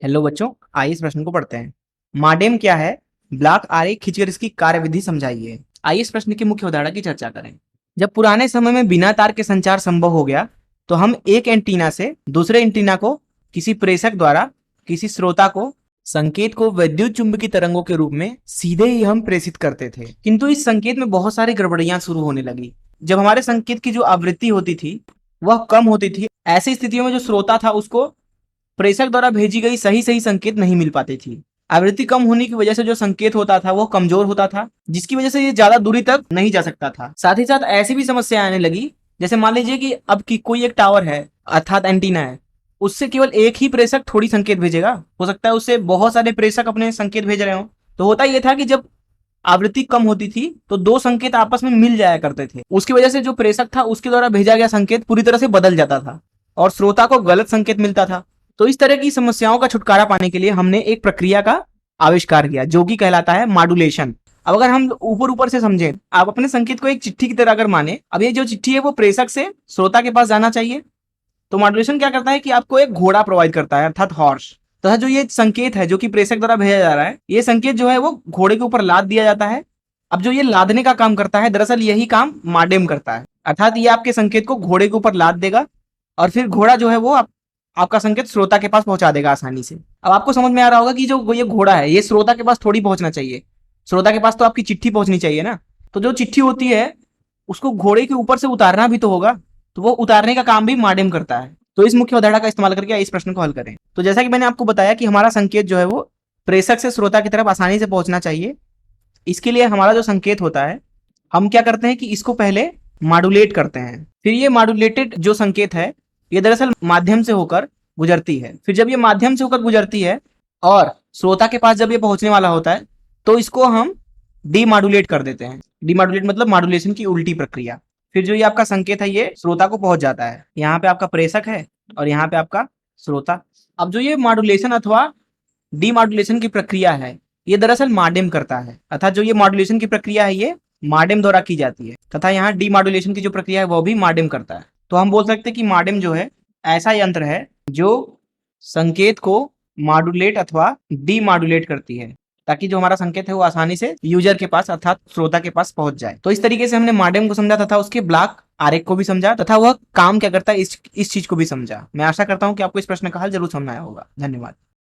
Hello बच्चों, आइए इस प्रश्न को पढ़ते हैं। माडेम क्या है? ब्लॉक आरेख खींचकर इसकी कार्यविधि समझाइए। आइए इस प्रश्न की मुख्य अवधारणा की चर्चा करें। जब पुराने समय में बिना तार के संचार संभव हो गया, तो हम एक एंटीना से दूसरे एंटीना को किसी प्रेषक द्वारा किसी श्रोता को संकेत को विद्युत चुंबकीय तरंगों के रूप में सीधे ही हम प्रेषित करते थे। किंतु इस संकेत में बहुत सारी गड़बड़ियां शुरू होने लगी। जब हमारे संकेत की जो आवृत्ति होती थी वह कम होती थी, ऐसी स्थितियों में जो श्रोता था उसको प्रेषक द्वारा भेजी गई सही सही संकेत नहीं मिल पाती थी। आवृत्ति कम होने की वजह से जो संकेत होता था वो कमजोर होता था, जिसकी वजह से ये ज्यादा दूरी तक नहीं जा सकता था। साथ ही साथ ऐसी भी समस्या आने लगी, जैसे मान लीजिए कि अब की कोई एक टावर है अर्थात एंटीना है, उससे केवल एक ही प्रेषक थोड़ी संकेत भेजेगा। हो सकता है उससे बहुत सारे प्रेषक अपने संकेत भेज रहे हो। तो होता यह था कि जब आवृत्ति कम होती थी तो दो संकेत आपस में मिल जाया करते थे। उसकी वजह से जो प्रेषक था उसके द्वारा भेजा गया संकेत पूरी तरह से बदल जाता था और श्रोता को गलत संकेत मिलता था। तो इस तरह की समस्याओं का छुटकारा पाने के लिए हमने एक प्रक्रिया का आविष्कार किया जो कि कहलाता है मॉड्यूलेशन। अब अगर हम ऊपर ऊपर से समझें, आप अपने संकेत को एक चिट्ठी की तरह अगर माने, अब ये जो चिट्ठी है वो प्रेषक से श्रोता के पास जाना चाहिए। तो मॉड्यूलेशन क्या करता है कि आपको एक घोड़ा प्रोवाइड करता है अर्थात हॉर्स, तथा जो ये संकेत है जो कि प्रेषक द्वारा भेजा जा रहा है, ये संकेत जो है वो घोड़े के ऊपर लाद दिया जाता है। अब जो ये लादने का काम करता है, दरअसल यही काम माडेम करता है, अर्थात ये आपके संकेत को घोड़े के ऊपर लाद देगा और फिर घोड़ा जो है वो आपका संकेत श्रोता के पास पहुंचा देगा आसानी से। अब आपको समझ में आ रहा होगा कि जो ये घोड़ा है ये श्रोता के पास थोड़ी पहुंचना चाहिए, श्रोता के पास तो आपकी चिट्ठी पहुंचनी चाहिए ना। तो जो चिट्ठी होती है उसको घोड़े के ऊपर से उतारना भी तो होगा, तो वो उतारने का काम भी माडेम करता है। तो इस मुख्य अवधारणा का इस्तेमाल करके इस प्रश्न को हल करें। तो जैसा कि मैंने आपको बताया कि हमारा संकेत जो है वो प्रेषक से श्रोता की तरफ आसानी से पहुंचना चाहिए। इसके लिए हमारा जो संकेत होता है, हम क्या करते हैं कि इसको पहले मॉड्यूलेट करते हैं। फिर ये मॉड्यूलेटेड जो संकेत है ये दरअसल माध्यम से होकर गुजरती है। फिर जब ये माध्यम से होकर गुजरती है और श्रोता के पास जब ये पहुंचने वाला होता है तो इसको हम डीमॉड्यूलेट कर देते हैं। डीमॉड्यूलेट मतलब मॉड्यूलेशन की उल्टी प्रक्रिया। फिर जो ये आपका संकेत है ये श्रोता को पहुंच जाता है। यहाँ पे आपका प्रेषक है और यहाँ पे आपका श्रोता। अब जो ये मॉड्यूलेशन अथवा डीमॉड्यूलेशन की प्रक्रिया है ये दरअसल माडेम करता है, अर्थात जो ये मॉड्यूलेशन की प्रक्रिया है ये माडेम द्वारा की जाती है, तथा यहाँ डीमॉड्यूलेशन की जो प्रक्रिया है वो भी माडेम करता है। तो हम बोल सकते हैं कि माडेम जो है ऐसा यंत्र है जो संकेत को मॉड्यूलेट अथवा डीमॉड्यूलेट करती है, ताकि जो हमारा संकेत है वो आसानी से यूजर के पास अर्थात श्रोता के पास पहुंच जाए। तो इस तरीके से हमने माडेम को समझा तथा उसके ब्लॉक आरेख को भी समझा तथा वह काम क्या करता है इस चीज को भी समझा। मैं आशा करता हूं कि आपको इस प्रश्न का हल जरूर समझ आया होगा। धन्यवाद।